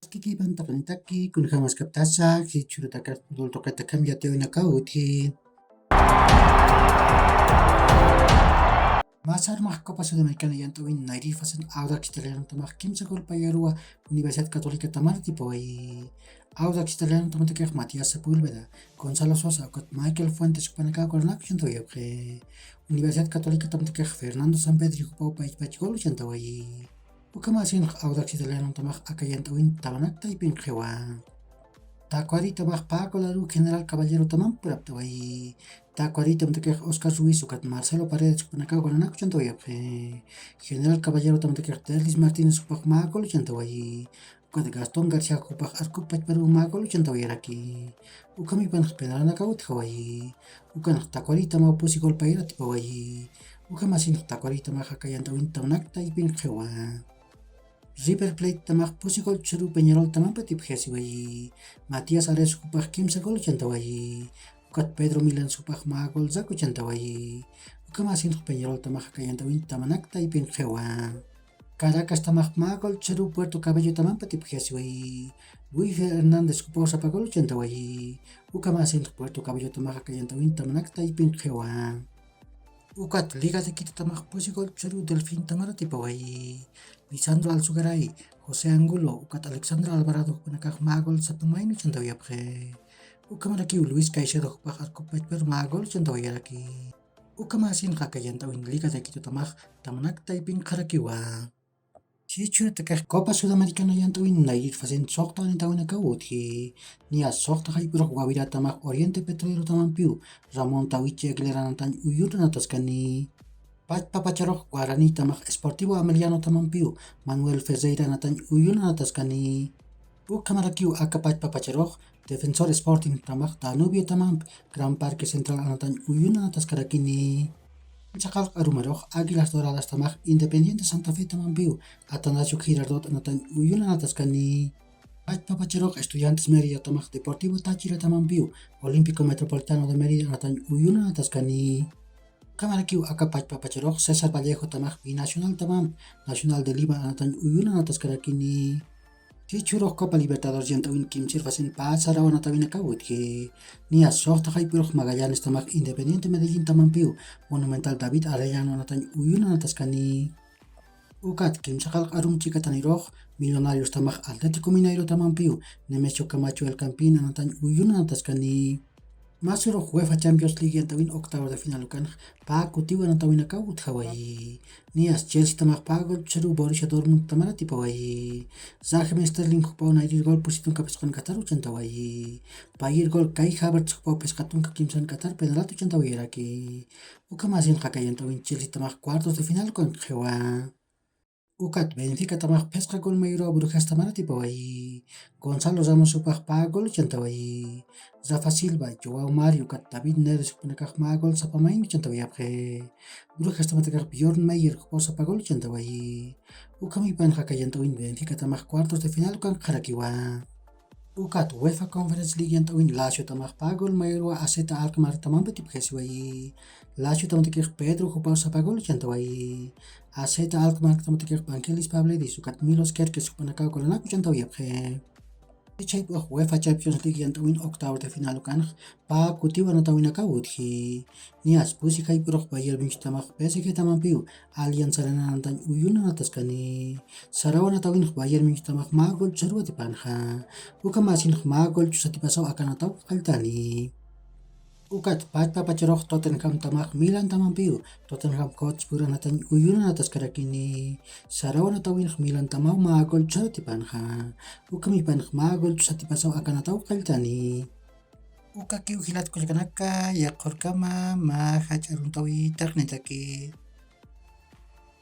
kiki pantakanitaki kunhamasqaptasaq churutaka futboltoqeta cambiatewinakauti Masarmaq Copa Sudamericana llant'awin nayrifasan Audax Italianotamaq kimsa golpayarua Universidad Católica Tamartipaway Audax Italianotamantakiq Matías Sepúlveda Gonzalo Sosa ukat Michael Fuentes Panacagornaku chantawayapqi Universidad Católica Tamantakiq Fernando San Pedro Yupaw Pachgol chantaway Ukamasinaq Audax Italianotamaq aka llant'awin tamanaqtaypin qhiwan Tacuaritamaq Paco Laru General Caballero Tamam Puraptaway Tacuarita Matakiq Oscar Ruiz ukat Marcelo Paredes Panacagornaku chantawayapqi General Caballero Tamatakiq Derlis Martínez upaq Macol chantaway ukat Gastón García upaq Arcupach Perú Macol chantawayaraki ukamipanaq Pedranakawut haway ukanaq Tacuarita Maupusi golpayara tipaway ukamasinaq Tacuarita maqa llant'awin tamanaqtaypin qhiwan River Plate tamaq pusigol Churu Peñarol tamampa tipjesiway Matías Ares upaq kimsa gol chantaway ukat Pedro Milan supaq magol zaku chantaway ukamasinaq Peñarol tamaq llant'awin tamanaqtaypin qhiwan Caracas tamaq magol Churu Puerto Cabello tamampa tipjesiway Luis Hernández upaq sapagol chantaway ukamasinaq Puerto Cabello tamaq llant'awin tamanaqtaypin qhiwan ukat Liga de Quito tamaq pusigol Churu Delfín tamara tipaway Lisandro Alzugaray, José Angulo, ukat Alexandra Alvarado Panakaq Magol Sapumayno chantawayapqi ukamarakiw Luis Caicedo upaq Arcupach Perú Magol chantawayaraki ukamasinqa llant'awin Liga de Quito tamaq tamanaqtaypin qharakiwan Churutaka Copa Sudamericana llant'awin nayrifasen soqtaqnitawinakawuti Nias soqta haypuraq Guavirá tamaq Oriente Petrolero tamanpiu Ramón Tawichi Aguilaranatañ uyuranatasqani Pacharoq Guarani tamaq Sportivo Ameliano tamanpiu Manuel Ferreira natañ uyunanatasqani ukamarakiw aka Pacharoq Defensor Sporting tamaq Danubio tamanpi Gran Parque Central anatañ uyunanatasqarakini Chaqalq Arumaroq Águilas Doradas tamaq Independiente Santa Fe tamanpiu Atanasio Girardot anatañ uyunanatasqani Pacharoq Estudiantes Mérida tamaq Deportivo Táchira tamanpiu Olímpico Metropolitano de Mérida anatañ uyunanatasqani Kamarakiw aka Pacharoq César Vallejo tamaq Binacional tamam Nacional de Lima anatañ uyunanatasqarakini Chichuroq Copa Libertadores llant'awin kimsirfasen pasarawan natawinakawutki Nias soqta haypuraq Magallanes tamaq Independiente Medellín tamanpiu Monumental David Arellano anatañ uyunanatasqani ukat kimsa qallq arunchikataniroq Millonarios tamaq Atlético Mineiro tamanpiu Nemesio Camacho El Campín anatañ uyunanatasqani Masuroq UEFA Champions League llant'awin octavos de final ukanaq Pakutiw anatawinakawut haway Nias Chelsea tamaq Pagol Churu Borussia Dortmund tamara tipaway Raheem Sterling upaw nayrir gol pusitunqa pisqanqataru chantaway Payir gol Kai Havertz upaw pisqatunqa kimsan qatar penalatu chantawayaraki ukamasinqa llant'awin Chelsea tamaq cuartos de final ukanqa qhiwan ukat Benfica tamaq Pesqa Golmayro Brujas tamara tipaway Gonzalo Ramos upaq Pagol chantaway Rafa Silva, Joao Mario, ukat David Neres Panakaq Magol Sapamayno chantawayapqi Brujas tamantakiq Bjorn Meyer upaw sapagol chantaway ukamipanqa llant'awin Benfica tamaq cuartos de final ukanqa qharakiwan ukat UEFA Conference League llant'awin Lazio tamaq Pagol Mayro AZ Alkmaar tamanpi tipjesiway Lazio tamantakiq Pedro upaw sapagol chantaway AZ Alkmaar tamantakiq Vangelis Pavlidis ukat Milos Kerkez Panacagornaku chantawayapqi Chaypaq UEFA Champions League llant'awin octavos de final ukanaq Pakutiw anatawinakawutki Nias pusi haypuraq Bayern Munich tamaq PSG tamanpiu Allianz Arena anatañ uyunanatasqani Sarau anatawinaq Bayern Munich tamaq Magol Churu atipanqa ukamasinaq Magol Chusatipasaw akanatawqa qalltani ukat Pacharoq Tottenham tamaq Milan tamanpiu Tottenham Hotspur anatañ uyunanatasqarakini Sarau anatawinaq Milan tamaw Magol Churu atipanqa ukamipanaq Magol Chusatipasaw akanatawqa qalltani ukakiw hilatkullakanaka yaqurkama mahach aruntawi taqnitaki